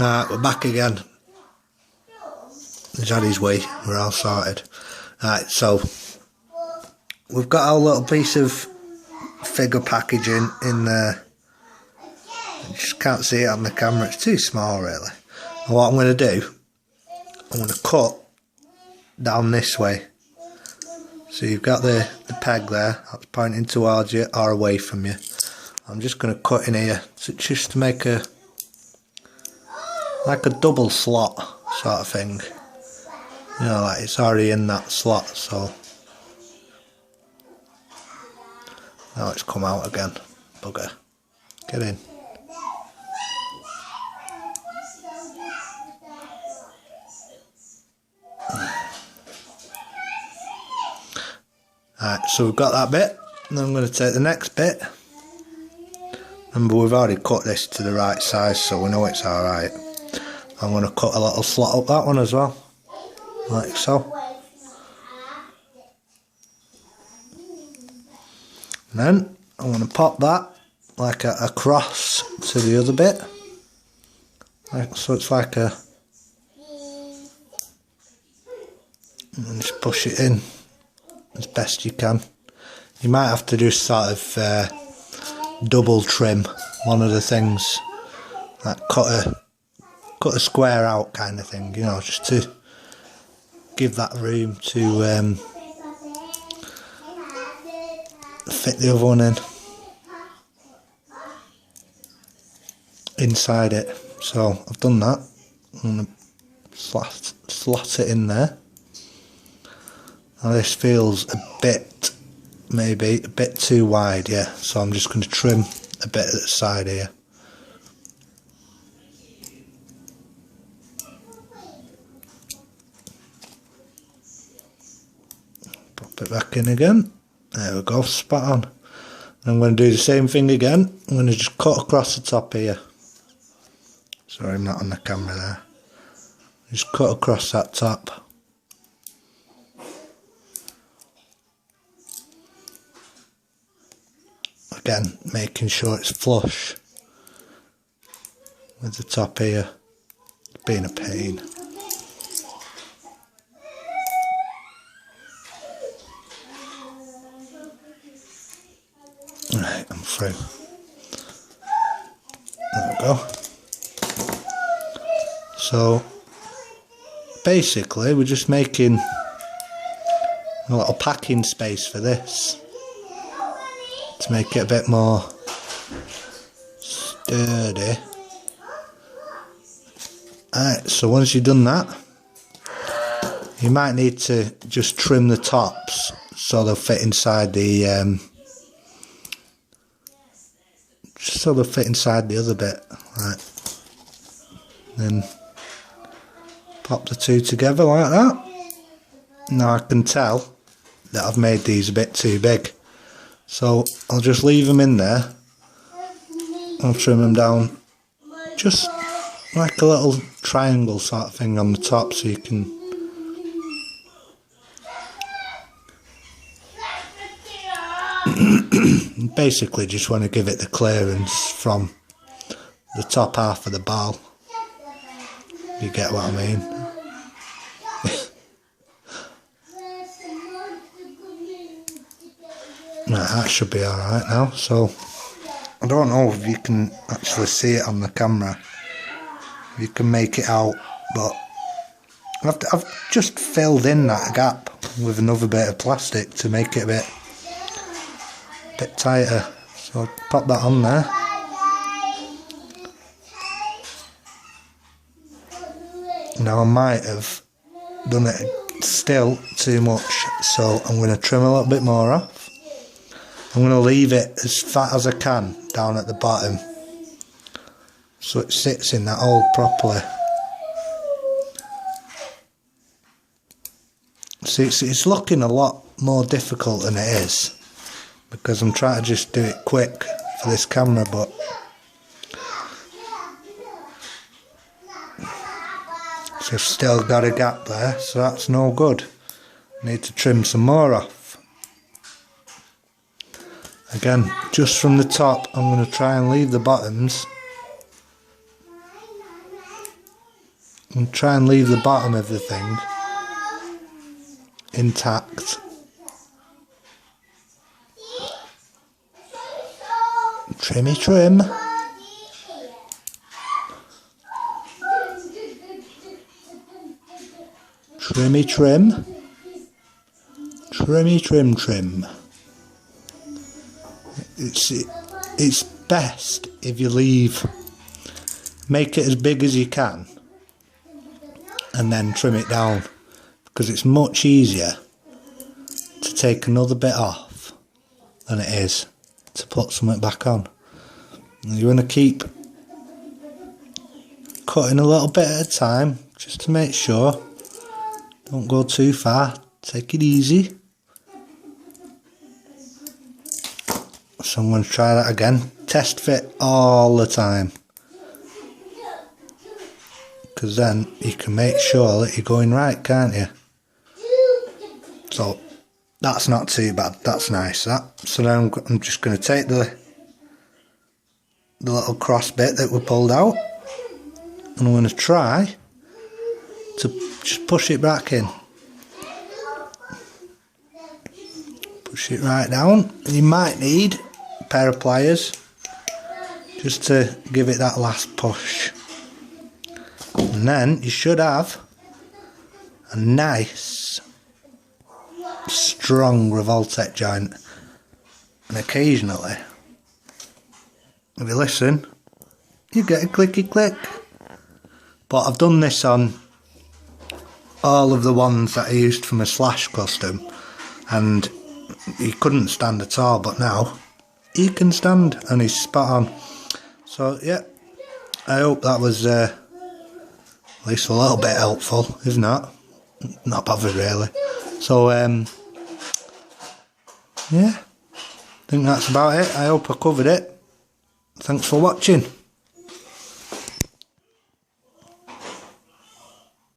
We're back again. He's had his way, we're all sorted. Right, so we've got our little piece of figure packaging in there. You just can't see it on the camera, it's too small really. And what I'm going to do, I'm going to cut down this way. So you've got the peg there, that's pointing towards you or away from you. I'm just going to cut in here, so just to make like a double slot sort of thing. You know, like it's already in that slot, so now it's come out again. Bugger. Get in. Alright, so we've got that bit, and then I'm going to take the next bit. Remember, we've already cut this to the right size, so we know it's alright. I'm going to cut a little slot up that one as well, like so. And then I'm going to pop that like across to the other bit. So it's like a... And just push it in as best you can. You might have to do sort of double trim one of the things, like cut a square out kind of thing, you know, just to give that room to fit the other one in inside it. So I've done that. I'm going to slot it in there. Now this feels a bit, maybe a bit too wide, yeah, so I'm just going to trim a bit at the side here. Pop it back in again. There we go, spot on. I'm going to do the same thing again. I'm going to just cut across the top here. Sorry, I'm not on the camera there. Just cut across that top. Again, making sure it's flush with the top here. It's been a pain. Right, I'm through. There we go. So basically we're just making a little packing space for this to make it a bit more sturdy. Alright, so once you've done that, you might need to just trim the tops so they'll fit inside the just so they'll fit inside the other bit. Right. Then pop the two together like that. Now I can tell that I've made these a bit too big, so I'll just leave them in there. I'll trim them down just like a little triangle sort of thing on the top, so you can basically just want to give it the clearance from the top half of the ball. You get what I mean? Right, that should be alright now. So I don't know if you can actually see it on the camera, if you can make it out, but I've just filled in that gap with another bit of plastic to make it a bit tighter. So I'll pop that on there. Now I might have done it still too much, so I'm going to trim a little bit more off. I'm going to leave it as fat as I can down at the bottom, so it sits in that hole properly. See, it's looking a lot more difficult than it is, because I'm trying to just do it quick for this camera, but so I've still got a gap there, so that's no good. I need to trim some more off. Again, just from the top, I'm going to try and leave the bottoms and try and leave the bottom of the thing intact. Trimmy trim. Trimmy trim. Trimmy trim trim. It's best if you make it as big as you can and then trim it down, because it's much easier to take another bit off than it is to put something back on. And you want to keep cutting a little bit at a time just to make sure. Don't go too far, take it easy. So I'm going to try that again. Test fit all the time, because then you can make sure that you're going right, can't you? So that's not too bad, that's nice that. So now I'm just going to take the little cross bit that we pulled out, and I'm going to try to just push it back in. Push it right down. You might need a pair of pliers just to give it that last push. And then you should have a nice strong revoltech joint. And occasionally, if you listen, you get a clicky click. But I've done this on all of the ones that I used for my Slash custom, and he couldn't stand at all, but now he can stand and he's spot on. So yeah, I hope that was at least a little bit helpful. If not bothered really. So yeah, I think that's about it. I hope I covered it. Thanks for watching.